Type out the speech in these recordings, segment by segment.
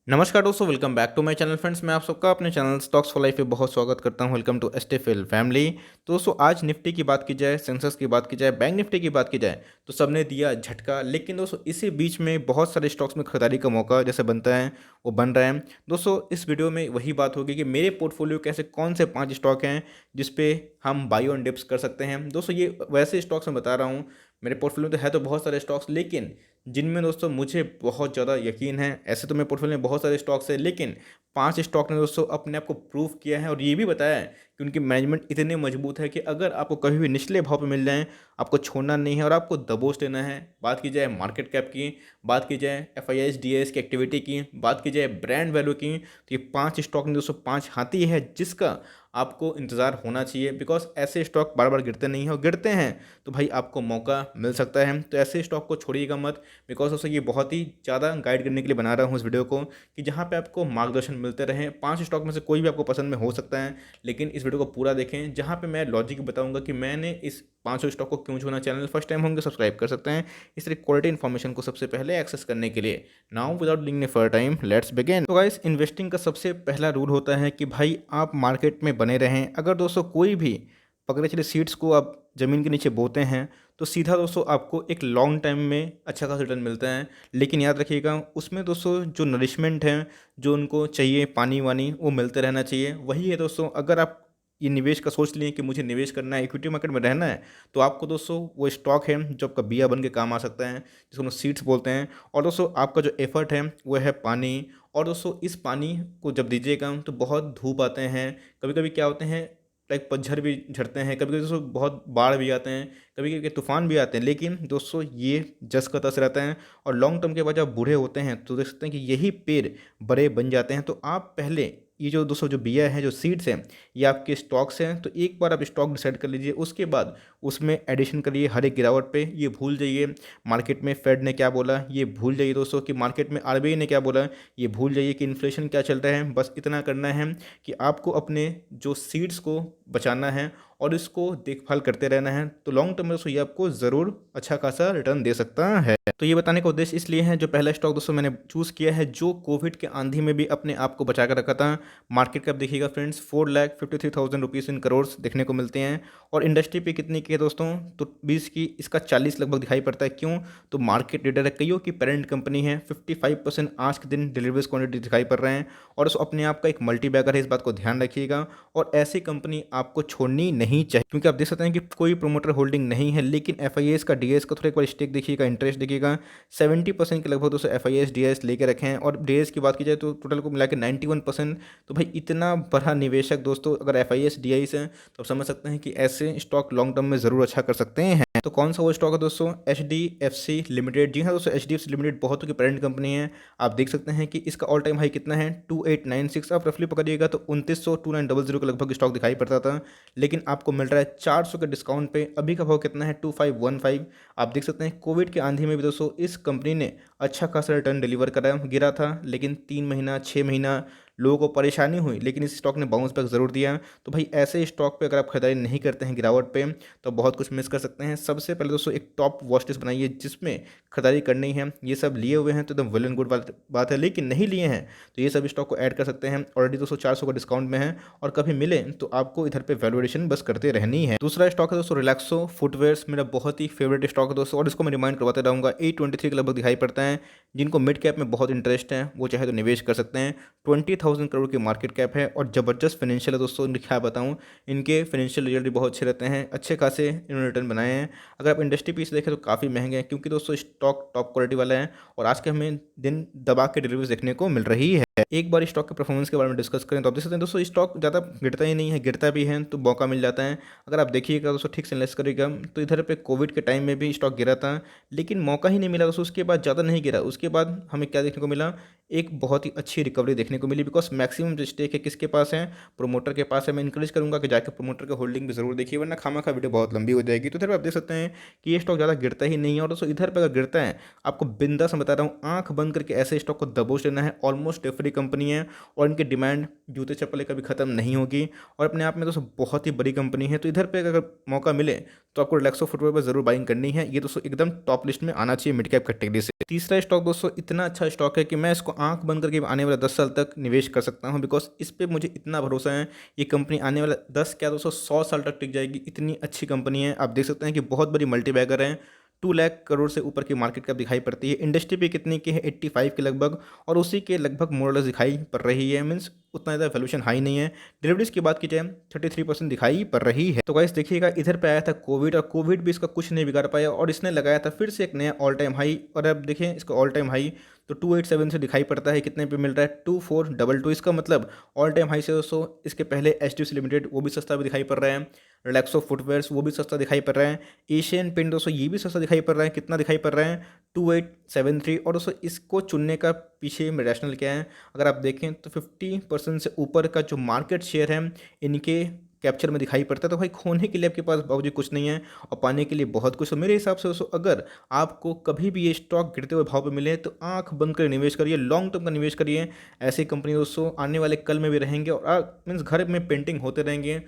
नमस्कार दोस्तों, welcome back to my channel friends. मैं आप सबका अपने चैनल स्टॉक्स फॉर लाइफ पे बहुत स्वागत करता हूं। वेलकम टू एस्टेफिल फैमिली। तो दोस्तों, आज निफ्टी की बात की जाए, सेंसेक्स की बात की जाए, बैंक निफ्टी की बात की जाए तो सबने दिया झटका। लेकिन दोस्तों, इसी बीच में बहुत सारे स्टॉक्स में खरीदारी का मौका जैसे बनता है वो बन रहा है। दोस्तों, इस वीडियो में वही बात होगी कि मेरे पोर्टफोलियो के ऐसे कौन से 5 स्टॉक हैं जिसपे हम बाई ऑन डिप्स कर सकते हैं। दोस्तों, ये वैसे स्टॉक्स मैं बता रहा हूँ, मेरे पोर्टफोलियो में तो है तो बहुत सारे स्टॉक्स, लेकिन जिनमें दोस्तों मुझे बहुत ज़्यादा यकीन है। ऐसे तो मेरे पोर्टफोलियो में बहुत सारे स्टॉक्स हैं, लेकिन 5 स्टॉक ने दोस्तों अपने आप को प्रूव किया है और ये भी बताया है कि उनकी मैनेजमेंट इतनी मजबूत है कि अगर आपको कभी भी निचले भाव पे मिल जाएँ, आपको छोड़ना नहीं है और आपको दबोच लेना है। बात की जाए मार्केट कैप की, बात की जाए एफआईआईज डीआईएस की एक्टिविटी की, बात की जाए ब्रांड वैल्यू की, तो ये 5 स्टॉक ने दोस्तों 5 हाथी है जिसका आपको इंतज़ार होना चाहिए। बिकॉज ऐसे स्टॉक बार बार गिरते नहीं हैं, और गिरते हैं तो भाई आपको मौका मिल सकता है। तो ऐसे स्टॉक को छोड़िएगा मत। बिकॉज उससे ये बहुत ही ज़्यादा गाइड करने के लिए बना रहा हूँ इस वीडियो को कि जहाँ पे आपको मार्गदर्शन मिलते रहे। 5 स्टॉक में से कोई भी आपको पसंद में हो सकता है, लेकिन इस वीडियो को पूरा देखें जहाँ पे मैं लॉजिक बताऊंगा कि मैंने इस 500 स्टॉक को क्यों चुना। चैनल फर्स्ट टाइम होंगे सब्सक्राइब कर सकते हैं इस तरह क्वालिटी इन्फॉर्मेशन को सबसे पहले एक्सेस करने के लिए। Now without link for time let's begin. तो गाइस, इन्वेस्टिंग का सबसे पहला रूल होता है कि भाई आप मार्केट में बने रहें। अगर दोस्तों कोई भी पकड़े चले सीड्स को आप ज़मीन के नीचे बोते हैं तो सीधा दोस्तों आपको एक लॉन्ग टाइम में अच्छा खासा रिटर्न मिलता है। लेकिन याद रखिएगा, उसमें दोस्तों जो नरिशमेंट है, जो उनको चाहिए पानी वानी, वो मिलते रहना चाहिए। वही है दोस्तों, अगर आप ये निवेश का सोच लिए कि मुझे निवेश करना है, इक्विटी मार्केट में रहना है, तो आपको दोस्तों वो स्टॉक है जो आपका बिया बन के काम आ सकता है, जिसको हम सीड्स बोलते हैं। और दोस्तों आपका जो एफर्ट है वो है पानी। और दोस्तों इस पानी को जब दीजिएगा तो बहुत धूप आते हैं, कभी कभी क्या होते हैं, लाइक पतझड़ भी झड़ते हैं, कभी कभी दोस्तों बहुत बाढ़ भी आते हैं, कभी कभी तूफान भी आते हैं। लेकिन दोस्तों ये जस का तस रहता है। और लॉन्ग टर्म के बाद जब बूढ़े होते हैं तो देख सकते हैं कि यही पेड़ बड़े बन जाते हैं। तो आप पहले ये जो दोस्तों जो बिया है, जो सीड्स हैं, ये आपके स्टॉक्स हैं, तो एक बार आप स्टॉक डिसाइड कर लीजिए। उसके बाद उसमें एडिशन करिए हर एक गिरावट पे। ये भूल जाइए मार्केट में फेड ने क्या बोला, ये भूल जाइए दोस्तों कि मार्केट में आरबीआई ने क्या बोला, ये भूल जाइए कि इन्फ्लेशन क्या चल रहा है। बस इतना करना है कि आपको अपने जो सीड्स को बचाना है और इसको देखभाल करते रहना है। तो लॉन्ग टर्म में दोस्तों ये आपको ज़रूर अच्छा खासा रिटर्न दे सकता है। तो ये बताने का उद्देश्य इसलिए है, जो पहला स्टॉक दोस्तों मैंने चूज़ किया है, जो कोविड के आंधी में भी अपने आप को बचा कर रखा था। मार्केट कैप देखिएगा फ्रेंड्स, 4,53,000 रुपीज़ इन करोड़ देखने को मिलते हैं। और इंडस्ट्री पे कितनी की है दोस्तों, तो 20 की, इसका 40 लगभग दिखाई पड़ता है। क्यों? तो मार्केट लीडर है, कईयों की पेरेंट कंपनी है। 55% आज के दिन डिलीवरीज क्वांटिटी दिखाई पड़ रहे हैं और उस अपने आप का एक मल्टी बैगर है, इस बात को ध्यान रखिएगा। और ऐसी कंपनी आपको छोड़नी नहीं चाहिए, क्योंकि आप देख सकते हैं कि कोई प्रोमोटर होल्डिंग नहीं है। लेकिन एफआईएस का डीएस का थोड़ा एक बार स्टेक देखिएगा, इंटरेस्ट देखिएगा, 70% के लगभग दोस्तों एफआईएस डीएस लेके रखे हैं। और डीएस की बात की जाए तो टोटल को मिला के 91%। तो भाई इतना बड़ा निवेशक दोस्तों अगर एफआईएस डीआईस है तो आप समझ सकते हैं कि ऐसे स्टॉक लॉन्ग टर्म में ज़रूर अच्छा कर सकते हैं। तो कौन सा वो स्टॉक है दोस्तों? HDFC limited. जी हाँ दोस्तों, एचडीएफसी लिमिटेड बहुतों की पेरेंट कंपनी है। आप देख सकते हैं कि इसका ऑल टाइम हाई कितना है, 2896। आप रफली पकड़िएगा तो 2900 के लगभग स्टॉक दिखाई पड़ता था। लेकिन आपको मिल रहा है 400 के डिस्काउंट पे। अभी का भाव कितना है, 2515। आप देख सकते हैं कोविड के आंधी में भी दोस्तों इस कंपनी ने अच्छा खासा रिटर्न डिलीवर करा। गिरा था लेकिन 3 महीना 6 महीना लोगों को परेशानी हुई, लेकिन इस स्टॉक ने बाउंस बैक ज़रूर दिया। तो भाई ऐसे स्टॉक पे अगर आप खरीदारी नहीं करते हैं गिरावट पे, तो बहुत कुछ मिस कर सकते हैं। सबसे पहले दोस्तों एक टॉप वॉच लिस्ट बनाइए जिसमें खरीदारी करनी है। ये सब लिए हुए हैं तो एकदम वेल एंड गुड बात है, लेकिन नहीं लिए हैं तो ये सब स्टॉक को ऐड कर सकते हैं। ऑलरेडी दोस्तों 400 का डिस्काउंट में है और कभी मिले तो आपको इधर पे वैल्यूएशन बस करते रहनी है। दूसरा स्टॉक है दोस्तों रिलैक्सो फुटवेयर्स, मेरा बहुत ही फेवरेट स्टॉक है दोस्तों, और इसको मैं रिमाइंड करवाते रहूँगा। 823 के लगभग दिखाई पड़ता है। जिनको मिड कैप में बहुत इंटरेस्ट है वो चाहे तो निवेश कर सकते हैं। 20,000 करोड़ की मार्केट कैप है और ज़बरदस्त फाइनेंशियल है दोस्तों। इनकी क्या बताऊँ, इनके फाइनेंशियल रिजल्ट भी बहुत अच्छे रहते हैं, अच्छे खासे इन्होंने रिटर्न बनाए हैं। अगर आप इंडस्ट्री पीस देखें तो काफ़ी महंगे हैं, क्योंकि दोस्तों स्टॉक टॉप क्वालिटी वाला है और आज के हमें दिन दबा के डिलीवरीज देखने को मिल रही है। एक बार स्टॉक के परफॉर्मेंस के बारे में डिस्कस करें तो आप देख सकते हैं दोस्तों स्टॉक ज़्यादा गिरता ही नहीं है, गिरता भी है तो मौका मिल जाता है। अगर आप देखिएगा दोस्तों ठीक से एनालिसिस करिएगा तो इधर पे कोविड के टाइम में भी स्टॉक गिरा था, लेकिन मौका ही नहीं मिला दोस्तों। उसके बाद ज़्यादा नहीं गिरा, उसके बाद हमें क्या देखने को मिला, एक बहुत ही अच्छी रिकवरी देखने को मिली। बिकॉज मैक्सिमम जो स्टेक है किसके पास है, प्रोमोटर के पास है। मैं इंकरेज करूंगा कि जाकर प्रोमोटर का होल्डिंग भी जरूर देखिए, वरना खामा खा वीडियो बहुत लंबी हो जाएगी। तो इधर आप देख सकते हैं कि ये स्टॉक ज़्यादा गिरता ही नहीं है। और दोस्तों इधर पर अगर गिरता है, आपको बिंदास मैं बता रहा हूँ, आंख बंद करके ऐसे स्टॉक को दबोच लेना है। ऑलमोस्ट बड़ी कंपनी है और इनकी डिमांड जूते चप्पल कभी ख़त्म नहीं होगी और अपने आप में दोस्तों बहुत ही बड़ी कंपनी है। तो इधर पे अगर मौका मिले तो आपको रिलैक्सो फुटवेयर पर ज़रूर बाइंग करनी है। ये दोस्तों एकदम टॉप लिस्ट में आना चाहिए मिड कैप कैटेगरी से। तीसरा स्टॉक दोस्तों इतना अच्छा स्टॉक है कि मैं इसको आंख बंद करके आने वाले 10 साल तक निवेश कर सकता हूँ, बिकॉज इस पे मुझे इतना भरोसा है। ये कंपनी आने वाला 10 क्या दोस्तों 100 साल तक टिक जाएगी, इतनी अच्छी कंपनी है। आप देख सकते हैं कि बहुत बड़ी मल्टीबैगर है, 2 लाख करोड़ से ऊपर की मार्केट कैप दिखाई पड़ती है। इंडस्ट्री पे कितनी की है 85 के लगभग, और उसी के लगभग मोरलेस दिखाई पड़ रही है। मीन्स उतना ज़्यादा वैल्यूएशन हाई नहीं है। डिलीवरीज की बात की जाए 33% दिखाई पड़ रही है। तो गाइस देखिएगा, इधर पे आया था कोविड और कोविड भी इसका कुछ नहीं बिगाड़ पाया और इसने लगाया था फिर से एक नया ऑल टाइम हाई। और अब देखें इसका ऑल टाइम हाई तो 287 से दिखाई पड़ता है, कितने पे मिल रहा है 2422। इसका मतलब ऑल टाइम हाई से दोस्तों इसके पहले HDFC लिमिटेड वो भी सस्ता भी दिखाई पड़ रहा है, रिलैक्सो फुटवेयर्स वो भी सस्ता दिखाई पड़ रहा है, एशियन पेंट दोस्तों ये भी सस्ता दिखाई पड़ रहा है। कितना दिखाई पड़ रहा है 2873। और दोस्तों इसको चुनने का पीछे में रैशनल क्या है, अगर आप देखें तो 50% से ऊपर का जो मार्केट शेयर है इनके कैप्चर में दिखाई पड़ता है। तो भाई खोने के लिए आपके पास बाबूजी कुछ नहीं है और पाने के लिए बहुत कुछ। तो मेरे हिसाब से दोस्तों अगर आपको कभी भी ये स्टॉक गिरते हुए भाव पे मिले तो आंख बंद कर निवेश करिए, लॉन्ग टर्म का निवेश करिए। ऐसी कंपनी दोस्तों आने वाले कल में भी रहेंगे और मीन्स घर में पेंटिंग होते रहेंगे।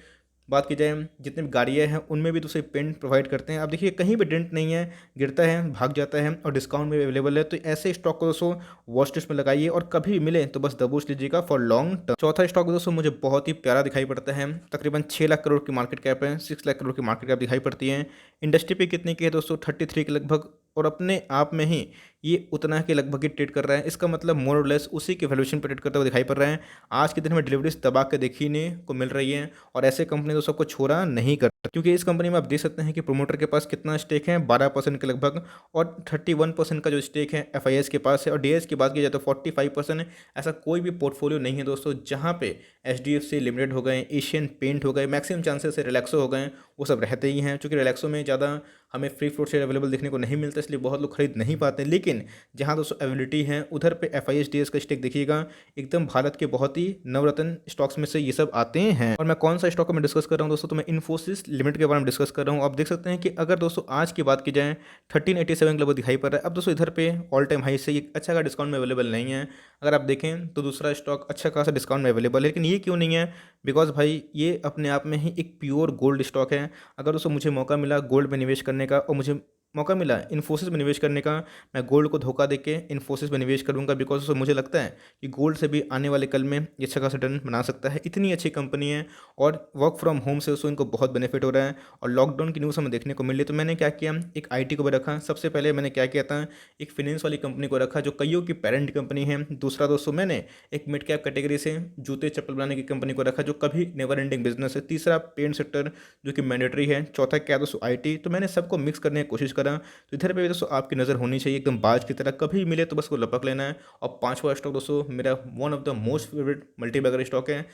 बात की जाए जितनी भी गाड़ियाँ हैं उनमें भी दूसरे पेंट प्रोवाइड करते हैं। आप देखिए कहीं भी डेंट नहीं है, गिरता है भाग जाता है और डिस्काउंट में अवेलेबल है। तो ऐसे स्टॉक को दोस्तों वॉच लिस्ट में लगाइए और कभी मिले तो बस दबोच लीजिएगा फॉर लॉन्ग टर्म। चौथा स्टॉक दोस्तों मुझे बहुत ही प्यारा दिखाई पड़ता है, तकरीबन 6 लाख करोड़ की मार्केट कैप है, 6 लाख करोड़ की मार्केट कैप दिखाई पड़ती है। इंडस्ट्री पे कितने की है दोस्तों 33 के लगभग, और अपने आप में ही ये उतना के लगभग ही ट्रेड कर रहा है। इसका मतलब मोर और लेस उसी के वैल्यूएशन पर ट्रेड करता हुआ दिखाई पड़ रहा है। आज के दिन में डिलीवरीज दबा के देखने को मिल रही है और ऐसे कंपनी तो सबको छोड़ा नहीं करता, क्योंकि इस कंपनी में आप देख सकते हैं कि प्रोमोटर के पास कितना स्टेक है 12% के लगभग, और 31% का जो स्टेक है FIS के पास है। और DIS की बात की जाए तो 45%। ऐसा कोई भी पोर्टफोलियो नहीं है दोस्तों जहाँ पे HDFC लिमिटेड हो गए, एशियन पेंट हो गए, मैक्सिमम चांसेस है रिलैक्सो हो गए, वो सब रहते ही हैं। चूँकि रिलैक्सो में ज़्यादा हमें फ्री फ्लोट शेयर अवेलेबल देखने को नहीं मिलता, इसलिए बहुत लोग खरीद नहीं पाते। लेकिन जहाँ दोस्तों अवेलेबिलिटी है उधर पे FIS DIS का स्टेक देखिएगा, एकदम भारत के बहुत ही नवरत्न स्टॉक्स में से ये सब आते हैं। और मैं कौन सा स्टॉक में डिस्कस कर रहा हूँ दोस्तों, तो मैं इन्फोसिस लिमिटेड के बारे में डिस्कस कर रहा हूँ। आप देख सकते हैं कि अगर दोस्तों आज की बात की जाए 1387 के लगभग दिखाई पड़ रहा है। अब दोस्तों इधर पे ऑल टाइम हाई से ये अच्छा खासा डिस्काउंट में अवेलेबल नहीं है। अगर आप देखें तो दूसरा स्टॉक अच्छा खासा डिस्काउंट में अवेलेबल है, लेकिन ये क्यों नहीं है, बिकॉज भाई ये अपने आप में ही एक प्योर गोल्ड स्टॉक है। अगर दोस्तों मुझे मौका मिला गोल्ड में निवेश करने का और मुझे मौका मिला इन्फोसिस में निवेश करने का, मैं गोल्ड को धोखा देके इन्फोसिस में निवेश करूंगा, बिकॉज मुझे लगता है कि गोल्ड से भी आने वाले कल में ये अच्छा खासा रिटर्न बना सकता है। इतनी अच्छी कंपनी है और वर्क फ्रॉम होम से उसको इनको बहुत बेनिफिट हो रहा है। और लॉकडाउन की न्यूज़ हमें देखने को मिली, तो मैंने क्या किया, एक IT को भी रखा। सबसे पहले मैंने क्या किया था, एक फिनेंस वाली कंपनी को रखा जो कईयों की पेरेंट कंपनी है। दूसरा दोस्तों मैंने एक मिड कैप कैटेगरी से जूते चप्पल बनाने की कंपनी को रखा जो कभी नेवर एंडिंग बिजनेस है। तीसरा पेंट सेक्टर जो कि मैंडेटरी है। चौथा क्या दोस्तों IT। तो मैंने सबको मिक्स करने की कोशिश करा। तो इधर पे दोस्तों आपकी नज़र होनी चाहिए एकदम बाज की तरह, कभी मिले तो बस को लपक लेना है। और पांचवा स्टॉक दोस्तों मेरा one of the most favourite multibagger stock है।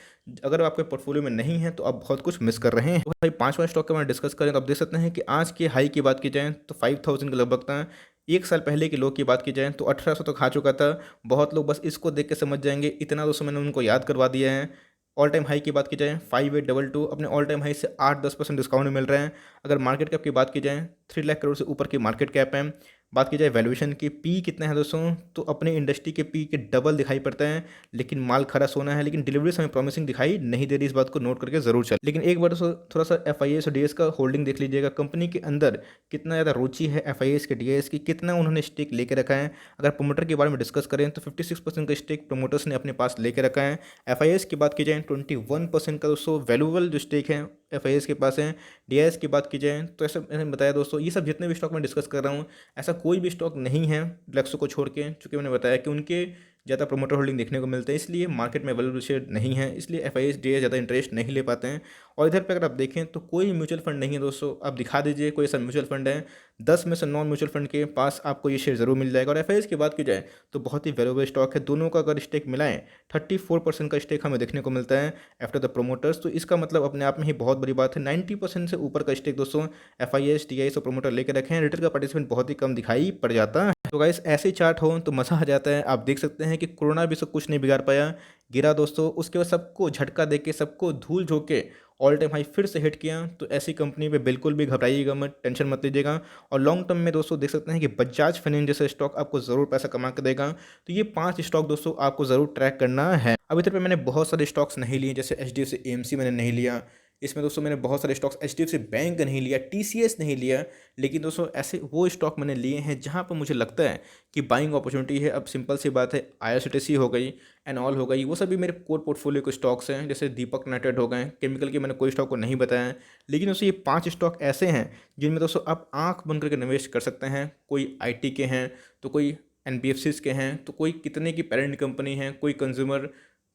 अगर आपके पोर्टफोलियो में नहीं है तो आप बहुत कुछ मिस कर रहे हैं। तो भाई पांचवा स्टॉक के बारे में डिस्कस करें तो आप देख सकते हैं कि आज के हाई की बात की जाए तो 5000 के लगभग था। एक साल पहले के लो की बात की जाए तो 1800 तक खा चुका था। बहुत लोग बस इसको देख के समझ जाएंगे, इतना दोस्तों मैंने उनको याद करवा दिया है। ऑल टाइम हाई की बात की जाए 5822 अपने ऑल टाइम हाई से 8-10% डिस्काउंट में मिल रहे हैं। अगर मार्केट कैप की बात की जाए 3 लाख करोड़ से ऊपर की मार्केट कैप है। बात की जाए वैल्यूएशन की, पी कितना है दोस्तों, तो अपने इंडस्ट्री के पी के डबल दिखाई पड़ता है। लेकिन माल खरा सोना है, लेकिन डिलीवरीज हमें प्रॉमिसिंग दिखाई नहीं दे रही। इस बात को नोट करके जरूर चल। लेकिन एक बार दोस्तों थोड़ा सा FIS और DIS का होल्डिंग देख लीजिएगा, कंपनी के अंदर कितना ज़्यादा रुचि है FIS के DIS की, कितना उन्होंने स्टेक लेके रखा है। अगर प्रोमोटर के बारे में डिस्कस करें तो 56% का स्टेक प्रोमोटर्स ने अपने पास लेके रखा है। FIS की बात की जाए 21% का दोस्तों वैल्यूएबल जो स्टेक है FIS के पास है। DIS की बात की जाए तो ऐसा मैंने बताया दोस्तों, ये सब जितने भी स्टॉक मैं डिस्कस कर रहा हूँ ऐसा कोई भी स्टॉक नहीं है रिलैक्सो को छोड़ के, चूँकि मैंने बताया कि उनके ज़्यादा प्रोमोटर होल्डिंग देखने को मिलते हैं, इसलिए मार्केट में अवेलेबल शेयर नहीं है, इसलिए FIS DIS ज़्यादा इंटरेस्ट नहीं ले पाते हैं। और इधर पे अगर आप देखें तो कोई म्यूचुअल फंड नहीं है दोस्तों। आप दिखा दीजिए कोई ऐसा म्यूचुअल फंड है, 10 में से 9 म्यूचुअल फंड के पास आपको ये शेयर जरूर मिल जाएगा। और FIS की बात की जाए तो बहुत ही वैल्यूएबल स्टॉक है। दोनों का अगर स्टेक मिलाएं 34% का स्टेक हमें देखने को मिलता है आफ्टर द प्रोमोटर्स। तो इसका मतलब अपने आप में ही बहुत बड़ी बात है। 90% से ऊपर का स्टेक दोस्तों FIS DIS और प्रोमोटर लेकर रखे हैं। रिटेल का पार्टिसिपेंट बहुत ही कम दिखाई पड़ जाता है। तो गाइस ऐसे चार्ट हो तो मज़ा आ जाता है। आप देख सकते हैं कि कोरोना भी सब कुछ नहीं बिगाड़ पाया, गिरा दोस्तों, उसके बाद सबको झटका देके सबको धूल झोंक के ऑल टाइम हाई फिर से हिट किया, तो ऐसी कंपनी पे बिल्कुल भी घबराइएगा मत, टेंशन मत लीजिएगा। और लॉन्ग टर्म में दोस्तों देख सकते हैं कि बजाज फाइनेंस जैसे स्टॉक आपको ज़रूर पैसा कमा के देगा। तो ये 5 स्टॉक दोस्तों आपको ज़रूर ट्रैक करना है। अभी तक मैंने बहुत सारे स्टॉक्स नहीं लिए, जैसे एचडीएफसी एएमसी मैंने नहीं लिया, इसमें दोस्तों मैंने बहुत सारे स्टॉक्स एचडीएफसी बैंक नहीं लिया, टीसीएस नहीं लिया, लेकिन दोस्तों ऐसे वो स्टॉक मैंने लिए हैं जहाँ पर मुझे लगता है कि बाइंग अपॉर्चुनिटी है। अब सिंपल सी बात है, आईआरसीटीसी हो गई एंड ऑल हो गई, वो सभी मेरे कोर पोर्टफोलियो के स्टॉक्स हैं। जैसे दीपक यूनाइटेड हो गए, केमिकल के मैंने कोई स्टॉक को नहीं बताया है, लेकिन दोस्तों ये 5 स्टॉक ऐसे हैं जिनमें दोस्तों आप आंख बंद करके निवेश कर सकते हैं। कोई आईटी के हैं, तो कोई एनबीएफसीज के हैं, तो कोई कितने की पेरेंट कंपनी है, कोई कंज्यूमर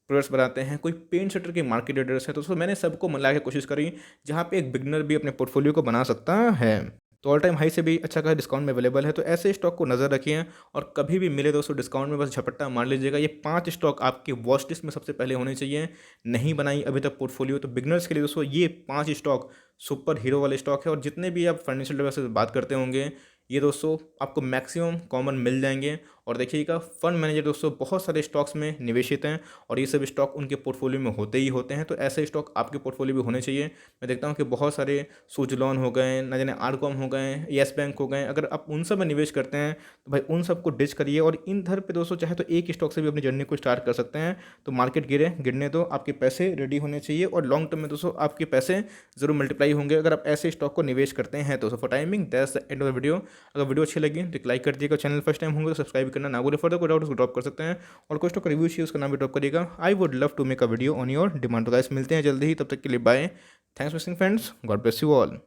प्रोडक्ट्स बनाते हैं, कोई पेंट शटर के मार्केट लीडर्स हैं। तो दोस्तों मैंने सबको मिला के कोशिश करी जहाँ पे एक बिगनर भी अपने पोर्टफोलियो को बना सकता है। तो ऑल टाइम हाई से भी अच्छा खासा डिस्काउंट में अवेलेबल है, तो ऐसे स्टॉक को नज़र रखिए और कभी भी मिले दोस्तों डिस्काउंट में बस झपट्टा मार लीजिएगा। ये 5 स्टॉक आपकी वॉच लिस्ट में सबसे पहले होने चाहिए। नहीं बनाई अभी तक पोर्टफोलियो, तो बिगनर्स के लिए दोस्तों ये 5 स्टॉक सुपर हीरो वाले स्टॉक है। और जितने भी आप फाइनेंशियल एडवाइजर से बात करते होंगे, ये दोस्तों आपको मैक्सिमम कॉमन मिल जाएंगे। और देखिएगा, फंड मैनेजर दोस्तों बहुत सारे स्टॉक्स में निवेशित हैं और ये सब स्टॉक उनके पोर्टफोलियो में होते ही होते हैं, तो ऐसे स्टॉक आपके पोर्टफोलियो में होने चाहिए। मैं देखता हूँ कि बहुत सारे सुजलॉन हो गए, ना जाने आरकॉम हो गए, येस बैंक हो गए, अगर आप उन सब में निवेश करते हैं तो भाई उन सबको डिच करिए और इन धर पे दोस्तों चाहे तो एक स्टॉक से भी अपनी जर्नी को स्टार्ट कर सकते हैं। तो मार्केट गिरने दो, आपके पैसे रेडी होने चाहिए और लॉन्ग टर्म में दोस्तों आपके पैसे जरूर मल्टीप्लाई होंगे अगर आप ऐसे स्टॉक को निवेश करते हैं। तो for timing that's the end of the video. अगर वीडियो अच्छी लगी तो लाइक कर दीजिएगा, चैनल फर्स्ट टाइम होंगे तो सब्सक्राइब करना ना भूलें। फर्दर कोई डाउट उसको ड्रॉप कर सकते हैं और कोई स्टॉक का रिव्यू चाहिए उसका नाम भी ड्रॉप करिएगा। I would love to make a video on your demand. तो गाइस मिलते हैं जल्दी ही, तब तक के लिए bye. Thanks for watching friends, God bless you all.